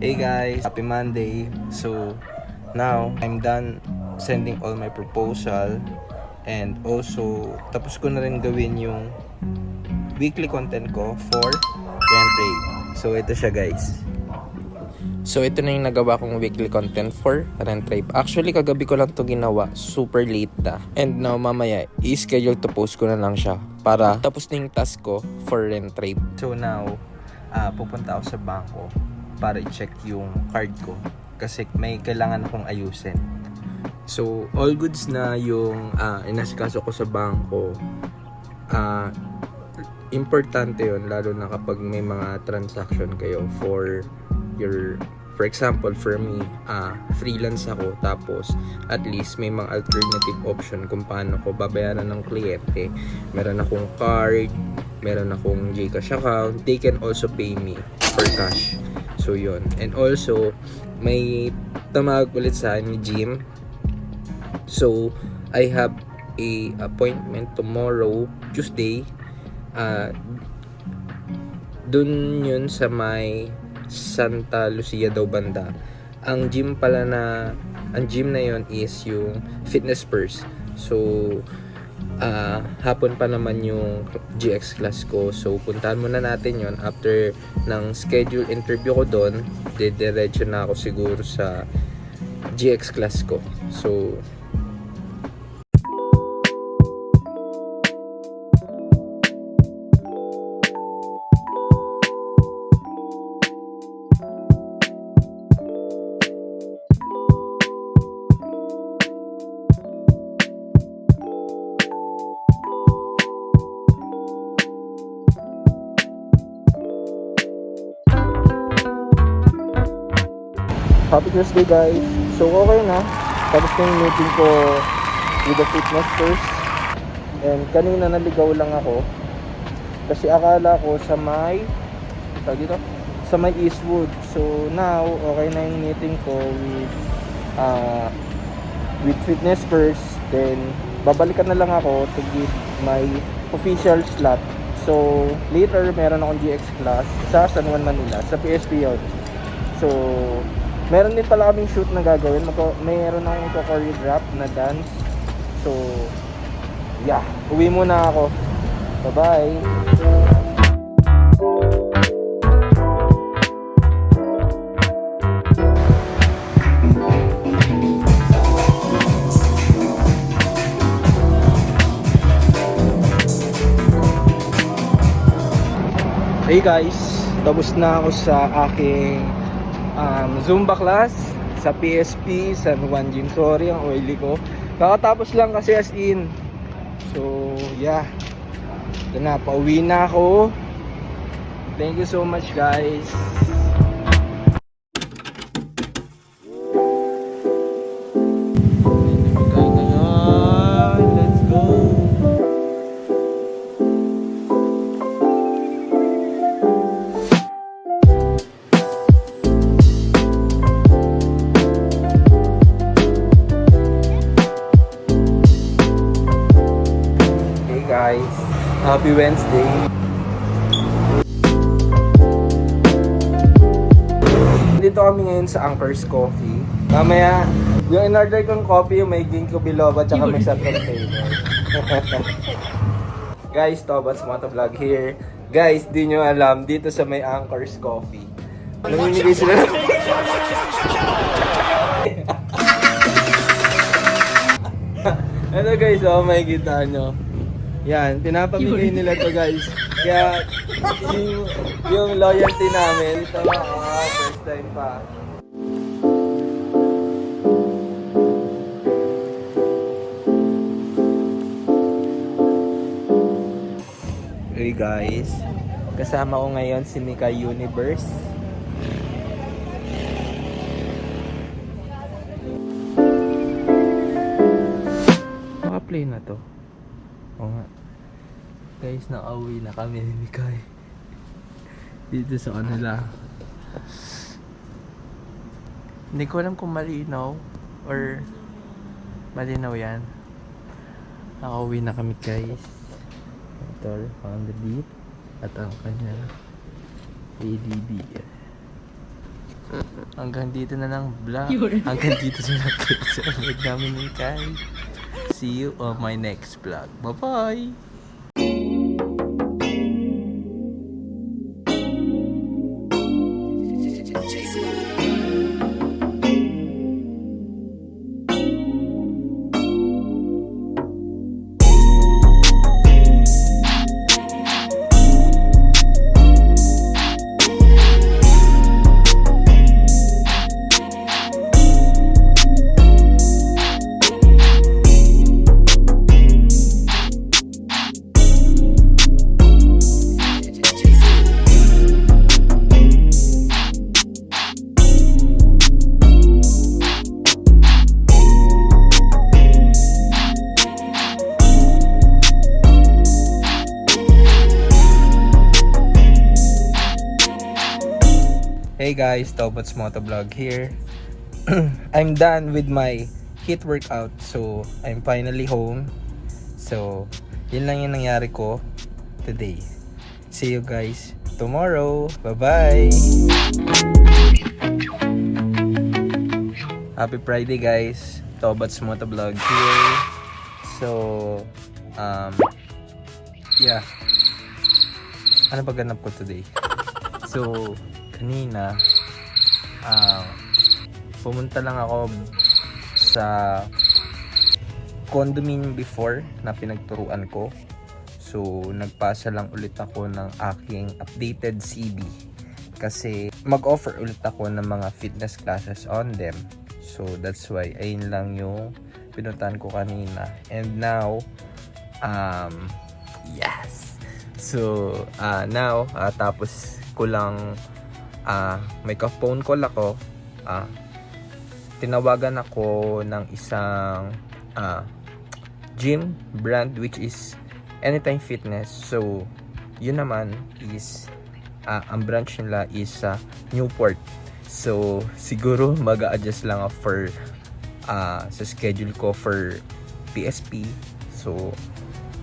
Hey guys, happy Monday. So now I'm done sending all my proposal, and also tapos ko na rin gawin yung weekly content ko for rent rate. So ito siya guys. So ito na yung nagawa kong weekly content for rent rate. Actually kagabi ko lang to ginawa, super late na. And now mamaya i-schedule to post ko na lang siya para tapos na yung task ko for rent rate. So now pupunta ako sa bangko para i-check yung card ko kasi may kailangan akong ayusin. So all goods na yung inasikaso ko sa bangko. Importante yun lalo na kapag may mga transaction kayo for example for me, freelance ako, tapos at least may mga alternative option kung paano ko babayaran ng kliyente. Meron akong card, meron akong GCash account, they can also pay me for cash. So yun. And also may tamawag ulit sa akin ni Jim. So I have a appointment tomorrow, Tuesday. Dun yun sa may Santa Lucia daw banda. Ang gym na yun is yung Fitness First. So hapon pa naman yung GX class ko. So puntahan muna natin yun. After ng schedule interview ko doon, diretso na ako siguro sa GX class ko. So Happy Thursday guys. So okay na. Tapos na yung meeting ko with the Fitness First. And kanina naligaw lang ako. Kasi akala ko sa may Eastwood. So now okay na yung meeting ko with Fitness First. Then babalikan na lang ako to give my official slot. So later meron akong GX class sa San Juan, Manila, sa PSP yun. So meron din pala kaming shoot na gagawin. Meron akong choreograph na dance. So, yeah. Uwi muna ako. Bye-bye. Hey guys. Tapos na ako sa aking Zumba class sa PSP San Juan Gym. Sorry ang oily ko, kakatapos lang kasi as in. So yeah, ito na, pauwi na ako. Thank you so much guys. Let's go. Guys, happy Wednesday. Dito kami ngayon sa Anchor's Coffee. Mamaya, yung in-order kong coffee, yung may ginkgo biloba tsaka may sa container. Guys, Tobats Motovlog here. Guys, di nyo alam, dito sa may Anchor's Coffee, namimigay sila ng ano guys, oh, may kita nyo. Yan, pinapamigay nila to guys. Kaya yung loyalty namin, ito first time pa. Hey guys, kasama ko ngayon si Mika Universe. Naka-play na to. Oo nga. Guys, nakauwi na kami ni Mikay dito sa kanila. Hindi ko alam kung malinaw or malinaw yan. Nakauwi na kami guys. Ito, found the beat at ang kanya ADB. Hanggang dito na lang vlog. Hanggang dito na lang sa vlog namin ni Kai. See you on my next vlog. Bye-bye! Hey guys, Tobots Motovlog here. I'm done with my HIIT workout, so I'm finally home. So, yun lang yung nangyari ko today. See you guys tomorrow. Bye-bye! Happy Friday guys, Tobots Motovlog here. So, yeah. Ano ba ganap ko today? So, kanina pumunta lang ako sa condominium before na pinagturuan ko. So nagpasa lang ulit ako ng aking updated CB kasi mag-offer ulit ako ng mga fitness classes on them. So that's why ayun lang yung pinuntahan ko kanina. And now yes. So now tapos ko lang may ka-phone call ako. Tinawagan ako ng isang gym brand which is Anytime Fitness. So yun naman is ang branch nila is Newport. So siguro mag-a-adjust lang ako for sa schedule ko for PSP. So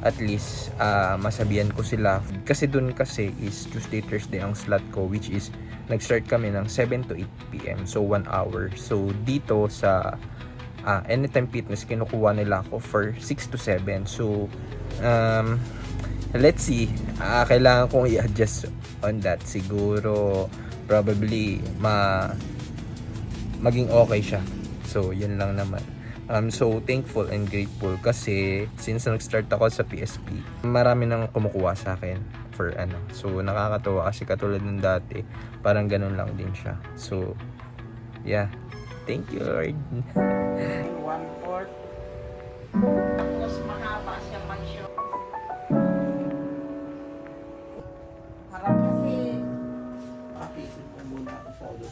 at least masabihan ko sila kasi dun kasi is Tuesday, Thursday ang slot ko, which is nag-start kami ng 7 to 8 PM, so 1 hour. So dito sa Anytime Fitness kinukuha nila ako for 6 to 7. So let's see, kailangan kong i-adjust on that. Siguro probably maging okay siya. So yun lang naman. I'm so thankful and grateful kasi since nag-start ako sa PSP, marami nang kumukuha sa akin for ano. So nakakatuwa kasi katulad ng dati, parang ganun lang din siya. So yeah, thank you Lord. 1/4. Tapos mahaba siya mansyo. Harap kasi. Pakisin ko muna ang photo.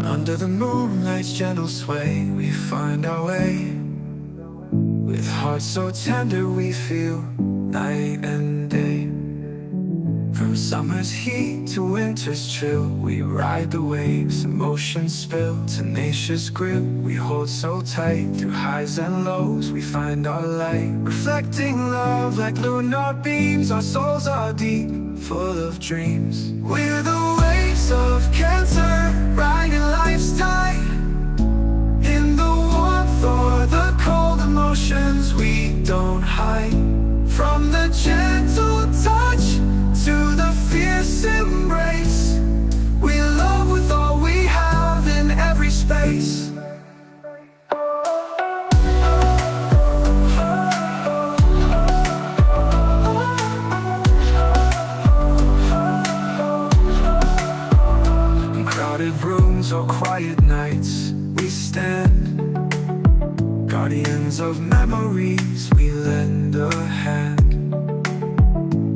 Under the moonlight's gentle sway, we find our way. With hearts so tender, we feel night and day. From summer's heat to winter's chill, we ride the waves, emotions spill. Tenacious grip, we hold so tight. Through highs and lows, we find our light. Reflecting love like lunar beams, our souls are deep, full of dreams. We're the waves of cancer, riding life's tide. In the warmth or the cold emotions we don't hide. From the gentle touch to the fierce embrace, we love with all we have in every space. In crowded rooms or quiet nights, we stand, guardians of memories, we lend a hand.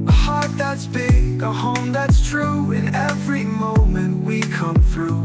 A heart that's big, a home that's true. In every moment we come through.